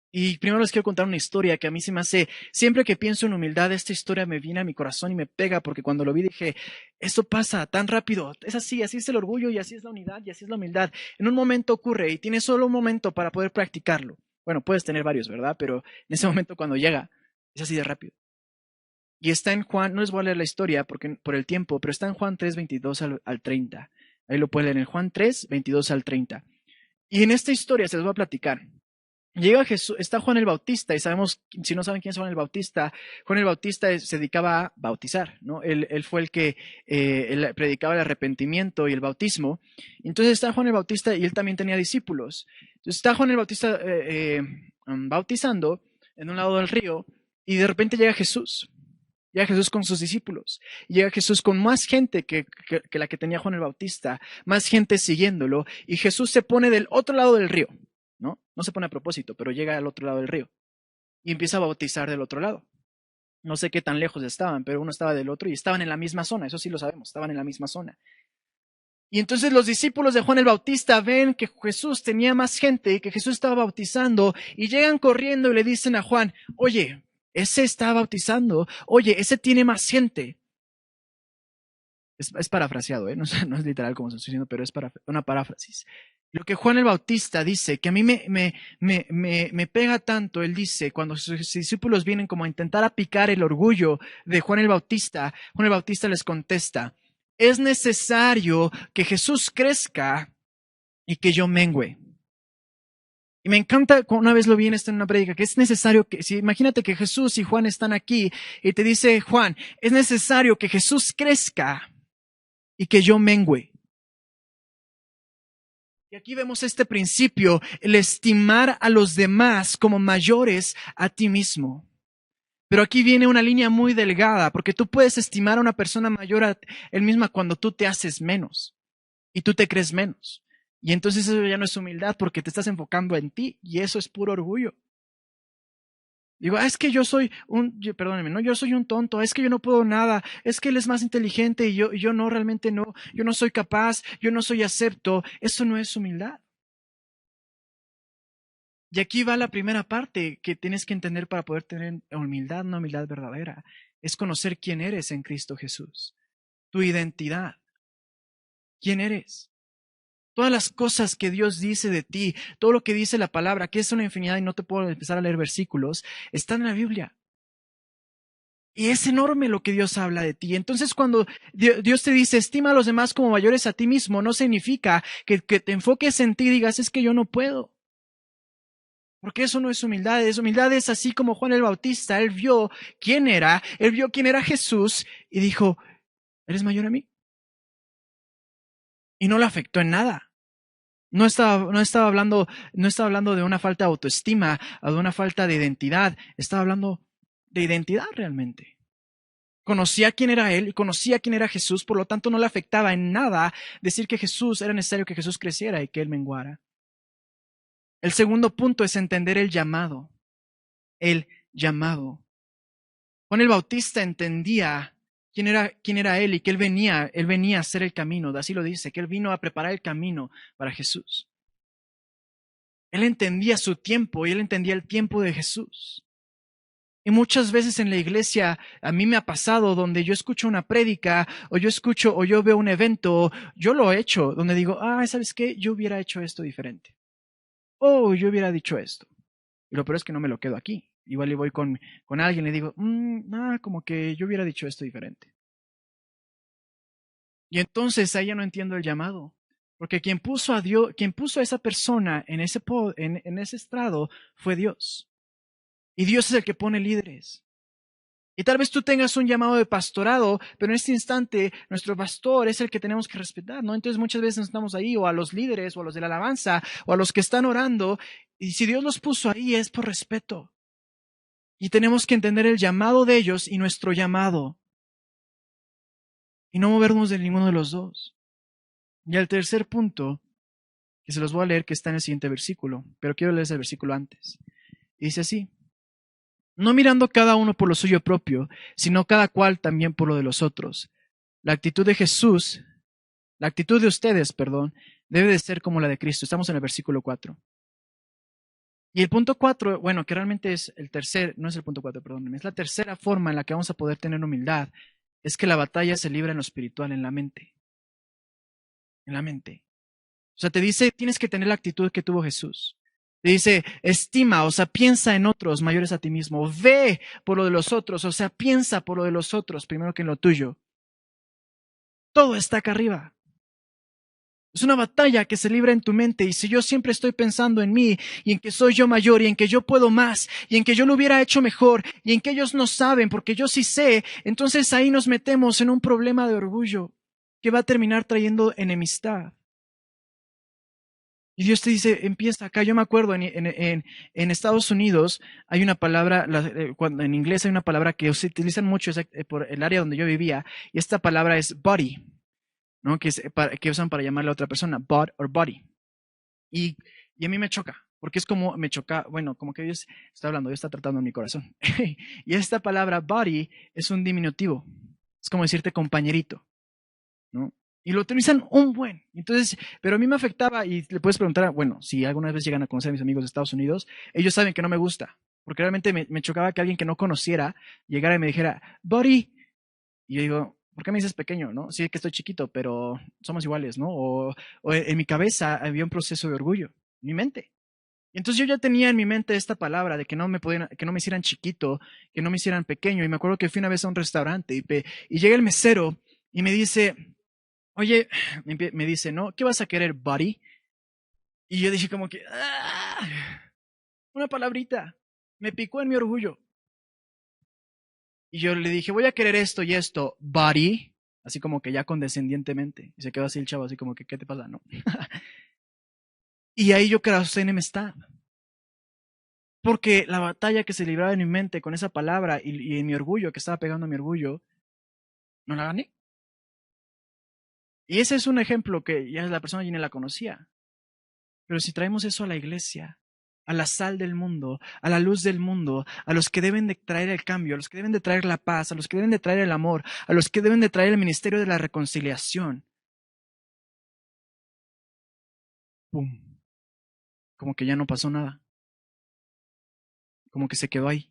Y primero les quiero contar una historia que a mí se me hace, siempre que pienso en humildad, esta historia me viene a mi corazón y me pega, porque cuando lo vi dije, esto pasa tan rápido, es así es el orgullo y así es la unidad y así es la humildad. En un momento ocurre y tienes solo un momento para poder practicarlo. Bueno, puedes tener varios, ¿verdad? Pero en ese momento cuando llega, Es así de rápido. Y está en Juan, no les voy a leer la historia por el tiempo, pero está en Juan 3, 22 al 30. Ahí lo pueden leer en Juan 3, 22 al 30. Y en esta historia se les voy a platicar. Llega Jesús, está Juan el Bautista, y sabemos, si no saben quién es Juan el Bautista se dedicaba a bautizar, ¿no? Él fue el que él predicaba el arrepentimiento y el bautismo. Entonces está Juan el Bautista y él también tenía discípulos. Entonces está Juan el Bautista bautizando en un lado del río y de repente llega Jesús. Llega Jesús con sus discípulos. Llega Jesús con más gente que la que tenía Juan el Bautista, más gente siguiéndolo, y Jesús se pone del otro lado del río. ¿No? No se pone a propósito, pero llega al otro lado del río y empieza a bautizar del otro lado. No sé qué tan lejos estaban, pero uno estaba del otro y estaban en la misma zona, eso sí lo sabemos, estaban en la misma zona. Y entonces los discípulos de Juan el Bautista ven que Jesús tenía más gente y que Jesús estaba bautizando y llegan corriendo y le dicen a Juan, oye, ese está bautizando, oye, ese tiene más gente. Es parafraseado, no es literal como se estoy diciendo, pero es una paráfrasis. Lo que Juan el Bautista dice, que a mí me pega tanto, él dice, cuando sus discípulos vienen como a intentar apicar el orgullo de Juan el Bautista les contesta, es necesario que Jesús crezca y que yo mengüe. Y me encanta, una vez lo vi en una prédica, que es necesario que, imagínate que Jesús y Juan están aquí y te dice Juan, es necesario que Jesús crezca y que yo mengüe. Y aquí vemos este principio, el estimar a los demás como mayores a ti mismo. Pero aquí viene una línea muy delgada, porque tú puedes estimar a una persona mayor a él misma cuando tú te haces menos y tú te crees menos. Y entonces eso ya no es humildad porque te estás enfocando en ti y eso es puro orgullo. Digo, es que yo soy perdónenme, no, yo soy un tonto, es que yo no puedo nada, es que él es más inteligente y yo no, realmente no, yo no soy capaz, yo no soy acepto. Eso no es humildad. Y aquí va la primera parte que tienes que entender para poder tener humildad, una humildad verdadera. Es conocer quién eres en Cristo Jesús, tu identidad, quién eres. Todas las cosas que Dios dice de ti, todo lo que dice la palabra, que es una infinidad y no te puedo empezar a leer versículos, están en la Biblia. Y es enorme lo que Dios habla de ti. Entonces cuando Dios te dice, estima a los demás como mayores a ti mismo, no significa que te enfoques en ti y digas, es que yo no puedo. Porque eso no es humildad. Humildad es así como Juan el Bautista. Él vio quién era Jesús y dijo, ¿eres mayor a mí? Y no le afectó en nada. No estaba hablando de una falta de autoestima o de una falta de identidad. Estaba hablando de identidad realmente. Conocía quién era él y conocía quién era Jesús, por lo tanto no le afectaba en nada decir que era necesario que Jesús creciera y que él menguara. El segundo punto es entender el llamado. El llamado. Juan el Bautista entendía quién era él y que él venía a hacer el camino, así lo dice, que él vino a preparar el camino para Jesús. Él entendía su tiempo y él entendía el tiempo de Jesús. Y muchas veces en la iglesia a mí me ha pasado donde yo escucho una prédica o yo veo un evento, yo lo he hecho, donde digo, ¿sabes qué? Yo hubiera hecho esto diferente. Yo hubiera dicho esto. Y lo peor es que no me lo quedo aquí. Igual y voy con alguien y le digo, como que yo hubiera dicho esto diferente. Y entonces ahí ya no entiendo el llamado. Porque quien puso a esa persona en ese estrado fue Dios. Y Dios es el que pone líderes. Y tal vez tú tengas un llamado de pastorado, pero en este instante nuestro pastor es el que tenemos que respetar, ¿no? Entonces muchas veces estamos ahí, o a los líderes, o a los de la alabanza, o a los que están orando, y si Dios los puso ahí es por respeto. Y tenemos que entender el llamado de ellos y nuestro llamado. Y no movernos de ninguno de los dos. Y el tercer punto, que se los voy a leer, que está en el siguiente versículo, pero quiero leer ese versículo antes. Dice así: no mirando cada uno por lo suyo propio, sino cada cual también por lo de los otros. La actitud de ustedes, debe de ser como la de Cristo. Estamos en el versículo 4. Y el punto 4, bueno, que realmente es el tercer, no es el punto 4, perdónenme, es la tercera forma en la que vamos a poder tener humildad, es que la batalla se libra en lo espiritual, en la mente. En la mente. O sea, te dice, tienes que tener la actitud que tuvo Jesús. Te dice, estima, o sea, piensa en otros mayores a ti mismo. Ve por lo de los otros, o sea, piensa por lo de los otros primero que en lo tuyo. Todo está acá arriba. Es una batalla que se libra en tu mente, y si yo siempre estoy pensando en mí y en que soy yo mayor y en que yo puedo más y en que yo lo hubiera hecho mejor y en que ellos no saben porque yo sí sé, entonces ahí nos metemos en un problema de orgullo que va a terminar trayendo enemistad. Y Dios te dice, empieza acá. Yo me acuerdo en Estados Unidos hay una palabra, cuando en inglés hay una palabra que se utilizan mucho por el área donde yo vivía, y esta palabra es body, ¿no? Que usan para llamarle a otra persona, bod or body. Y a mí me choca, porque es como me choca, bueno, como que Dios está hablando, Dios está tratando en mi corazón. Y esta palabra body es un diminutivo, es como decirte compañerito, ¿no? Y lo utilizan un buen. Entonces, pero a mí me afectaba, y le puedes preguntar, bueno, si alguna vez llegan a conocer a mis amigos de Estados Unidos, ellos saben que no me gusta, porque realmente me chocaba que alguien que no conociera llegara y me dijera, buddy, y yo digo, ¿por qué me dices pequeño, no? Sí, que estoy chiquito, pero somos iguales, ¿no? O en mi cabeza había un proceso de orgullo, en mi mente. Y entonces yo ya tenía en mi mente esta palabra de que no me hicieran chiquito, que no me hicieran pequeño. Y me acuerdo que fui una vez a un restaurante y llega el mesero y me dice, oye, me dice, ¿no? ¿Qué vas a querer, buddy? Y yo dije como que, una palabrita. Me picó en mi orgullo. Y yo le dije, voy a querer esto y esto, buddy. Así como que ya condescendientemente. Y se quedó así el chavo, así como que, ¿qué te pasa? No. Y ahí yo causé enemistad. Porque la batalla que se libraba en mi mente con esa palabra y en mi orgullo, que estaba pegando a mi orgullo, no la gané. Y ese es un ejemplo que ya la persona ya ni la conocía. Pero si traemos eso a la iglesia, a la sal del mundo, a la luz del mundo, a los que deben de traer el cambio, a los que deben de traer la paz, a los que deben de traer el amor, a los que deben de traer el ministerio de la reconciliación, ¡pum! Como que ya no pasó nada. Como que se quedó ahí.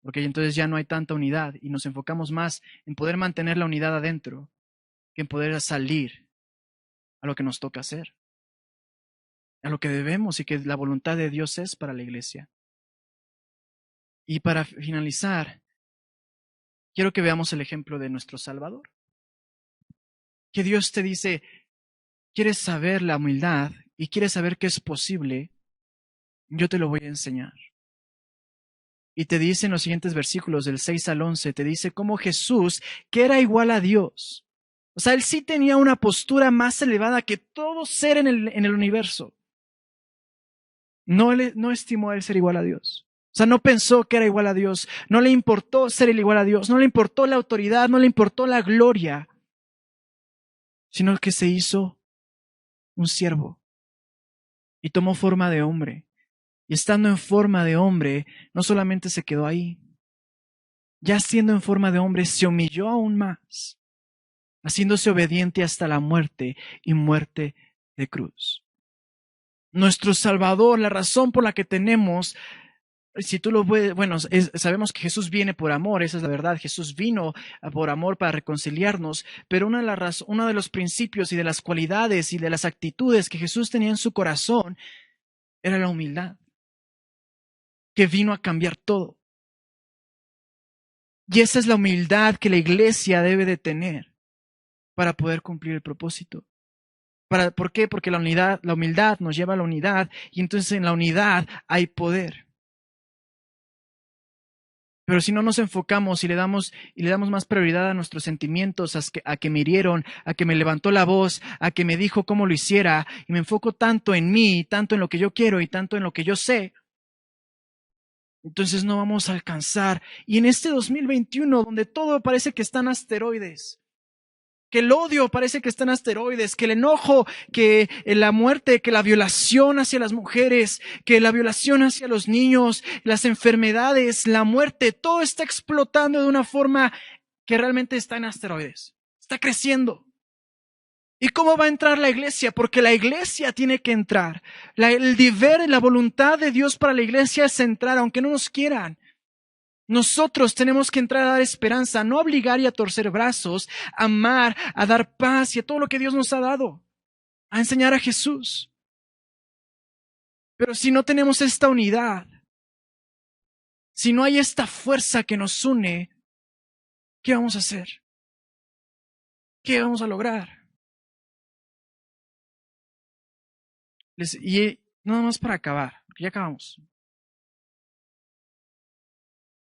Porque entonces ya no hay tanta unidad y nos enfocamos más en poder mantener la unidad adentro que en poder salir a lo que nos toca hacer, a lo que debemos y que la voluntad de Dios es para la iglesia. Y para finalizar, quiero que veamos el ejemplo de nuestro Salvador. Que Dios te dice, ¿quieres saber la humildad y quieres saber que es posible? Yo te lo voy a enseñar. Y te dice en los siguientes versículos, del 6 al 11, te dice cómo Jesús, que era igual a Dios, o sea, él sí tenía una postura más elevada que todo ser en el universo. No estimó a él ser igual a Dios. O sea, no pensó que era igual a Dios. No le importó ser el igual a Dios. No le importó la autoridad. No le importó la gloria. Sino que se hizo un siervo. Y tomó forma de hombre. Y estando en forma de hombre, no solamente se quedó ahí. Ya siendo en forma de hombre, se humilló aún más, haciéndose obediente hasta la muerte y muerte de cruz. Nuestro Salvador, la razón por la que tenemos, si tú lo ves, bueno, sabemos que Jesús viene por amor, esa es la verdad. Jesús vino por amor para reconciliarnos, pero uno de los principios y de las cualidades y de las actitudes que Jesús tenía en su corazón era la humildad, que vino a cambiar todo. Y esa es la humildad que la iglesia debe de tener para poder cumplir el propósito. ¿Por qué? Porque la humildad nos lleva a la unidad, y entonces en la unidad hay poder. Pero si no nos enfocamos y le damos más prioridad a nuestros sentimientos, a que me hirieron, a que me levantó la voz, a que me dijo cómo lo hiciera, y me enfoco tanto en mí, tanto en lo que yo quiero y tanto en lo que yo sé, entonces no vamos a alcanzar. Y en este 2021, donde todo parece que está en asteroides, que el odio parece que está en asteroides, que el enojo, que la muerte, que la violación hacia las mujeres, que la violación hacia los niños, las enfermedades, la muerte, todo está explotando de una forma que realmente está en asteroides. Está creciendo. ¿Y cómo va a entrar la iglesia? Porque la iglesia tiene que entrar. El deber, la voluntad de Dios para la iglesia es entrar, aunque no nos quieran. Nosotros tenemos que entrar a dar esperanza, no a obligar y a torcer brazos, a amar, a dar paz y a todo lo que Dios nos ha dado, a enseñar a Jesús. Pero si no tenemos esta unidad, si no hay esta fuerza que nos une, ¿qué vamos a hacer? ¿Qué vamos a lograr? Y nada más para acabar, ya acabamos.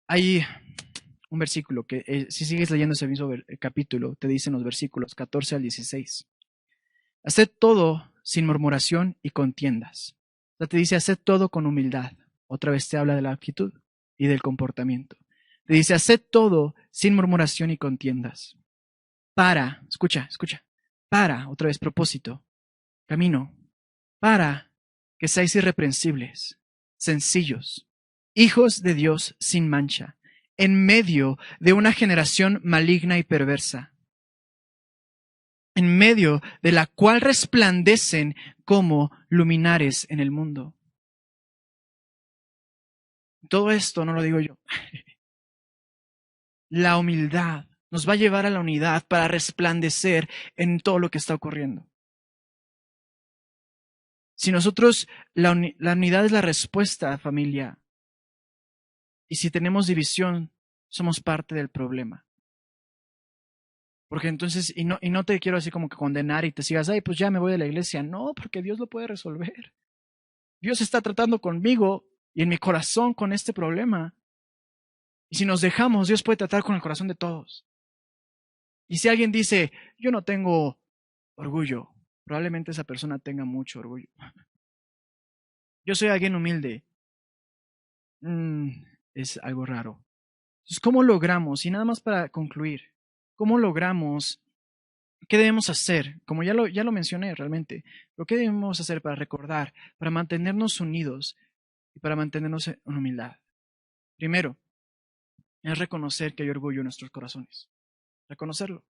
Hay un versículo que si sigues leyendo ese mismo capítulo, te dice en los versículos 14 al 16. Haced todo sin murmuración y contiendas. O sea, te dice, haced todo con humildad. Otra vez te habla de la actitud y del comportamiento. Te dice, haced todo sin murmuración y contiendas. Escucha, otra vez propósito, camino, para que seáis irreprensibles, sencillos, hijos de Dios sin mancha, en medio de una generación maligna y perversa, en medio de la cual resplandecen como luminares en el mundo. Todo esto no lo digo yo. La humildad nos va a llevar a la unidad para resplandecer en todo lo que está ocurriendo. Si nosotros, la unidad es la respuesta, familia, y si tenemos división, somos parte del problema. Porque entonces, y no te quiero así como que condenar y te sigas, ay, pues ya me voy de la iglesia. No, porque Dios lo puede resolver. Dios está tratando conmigo y en mi corazón con este problema. Y si nos dejamos, Dios puede tratar con el corazón de todos. Y si alguien dice, yo no tengo orgullo, probablemente esa persona tenga mucho orgullo. Yo soy alguien humilde. Es algo raro. Entonces, ¿cómo logramos? Y nada más para concluir, ¿cómo logramos? ¿Qué debemos hacer? Como ya lo mencioné realmente, pero ¿qué debemos hacer para recordar, para mantenernos unidos y para mantenernos en humildad? Primero, es reconocer que hay orgullo en nuestros corazones. Reconocerlo.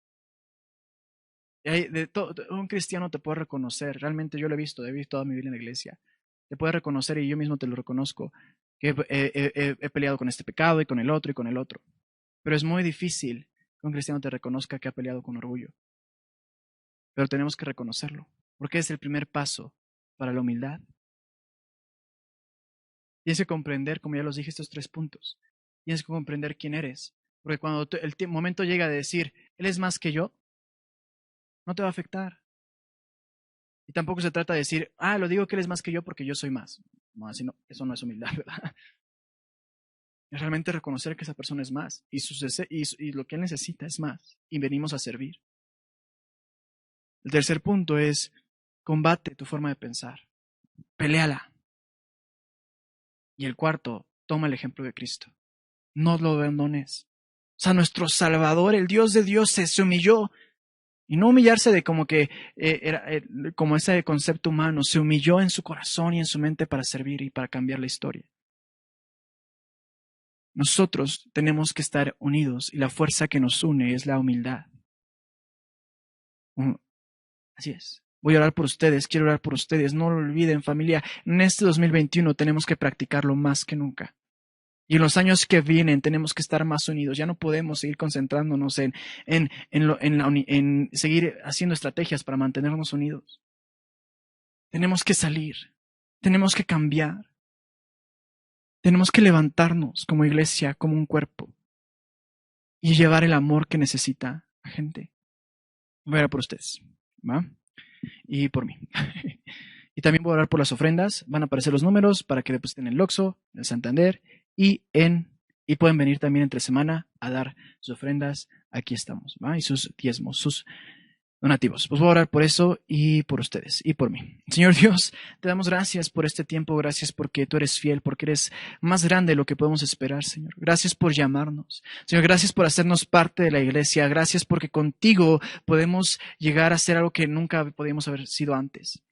Un cristiano te puede reconocer, realmente yo lo he visto toda mi vida en la iglesia. Te puede reconocer y yo mismo te lo reconozco, que he peleado con este pecado y con el otro y con el otro. Pero es muy difícil que un cristiano te reconozca que ha peleado con orgullo. Pero tenemos que reconocerlo, porque es el primer paso para la humildad. Tienes que comprender, como ya los dije, estos 3 puntos. Tienes que comprender quién eres, porque cuando el momento llega de decir, Él es más que yo, no te va a afectar. Y tampoco se trata de decir, lo digo que Él es más que yo porque yo soy más. No, así no, eso no es humildad, ¿verdad? Es realmente reconocer que esa persona es más y lo que Él necesita es más y venimos a servir. El tercer punto es, combate tu forma de pensar, peléala. Y el cuarto, toma el ejemplo de Cristo. No lo abandones. O sea, nuestro Salvador, el Dios de Dios, se humilló. Y no humillarse de como que como ese concepto humano, se humilló en su corazón y en su mente para servir y para cambiar la historia. Nosotros tenemos que estar unidos y la fuerza que nos une es la humildad. Así es. Voy a orar por ustedes, quiero orar por ustedes. No lo olviden, familia. En este 2021 tenemos que practicarlo más que nunca. Y en los años que vienen tenemos que estar más unidos. Ya no podemos seguir concentrándonos en seguir haciendo estrategias para mantenernos unidos. Tenemos que salir. Tenemos que cambiar. Tenemos que levantarnos como iglesia, como un cuerpo. Y llevar el amor que necesita la gente. Voy a orar por ustedes, ¿va? Y por mí. Y también voy a orar por las ofrendas. Van a aparecer los números para que depositen en el Oxxo, en el Santander y pueden venir también entre semana a dar sus ofrendas. Aquí estamos, ¿va? Y sus diezmos, sus donativos. Pues voy a orar por eso y por ustedes y por mí. Señor Dios, te damos gracias por este tiempo. Gracias porque tú eres fiel, porque eres más grande de lo que podemos esperar, Señor. Gracias por llamarnos. Señor, gracias por hacernos parte de la iglesia. Gracias porque contigo podemos llegar a ser algo que nunca podíamos haber sido antes.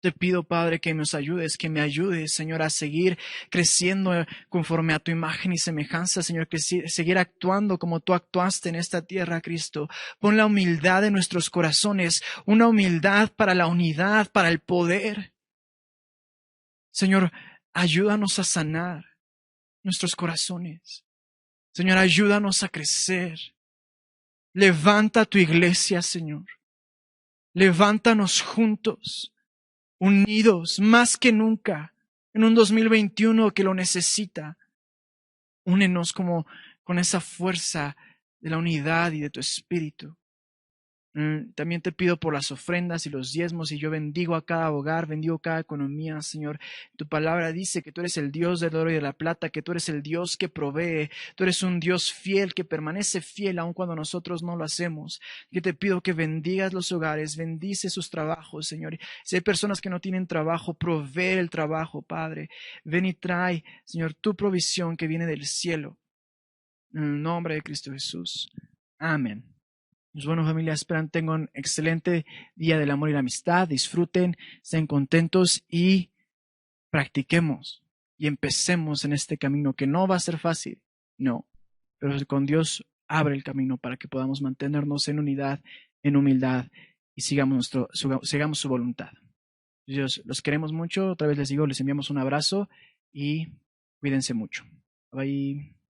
Te pido, Padre, que nos ayudes, que me ayudes, Señor, a seguir creciendo conforme a tu imagen y semejanza, Señor, que seguir actuando como tú actuaste en esta tierra, Cristo. Pon la humildad en nuestros corazones, una humildad para la unidad, para el poder. Señor, ayúdanos a sanar nuestros corazones. Señor, ayúdanos a crecer. Levanta tu iglesia, Señor. Levántanos juntos, unidos más que nunca, en un 2021 que lo necesita. Únenos como con esa fuerza de la unidad y de tu espíritu. También te pido por las ofrendas y los diezmos, y yo bendigo a cada hogar, bendigo cada economía, Señor. Tu palabra dice que tú eres el Dios del oro y de la plata, que tú eres el Dios que provee, tú eres un Dios fiel, que permanece fiel aun cuando nosotros no lo hacemos. Yo te pido que bendigas los hogares, bendice sus trabajos, Señor. Si hay personas que no tienen trabajo, provee el trabajo, Padre. Ven y trae, Señor, tu provisión que viene del cielo. En el nombre de Cristo Jesús. Amén. Pues bueno, familia, esperan tengan un excelente día del amor y la amistad. Disfruten, estén contentos y practiquemos y empecemos en este camino que no va a ser fácil, no, pero con Dios abre el camino para que podamos mantenernos en unidad, en humildad y sigamos su voluntad. Dios, los queremos mucho. Otra vez les digo, les enviamos un abrazo y cuídense mucho. Bye.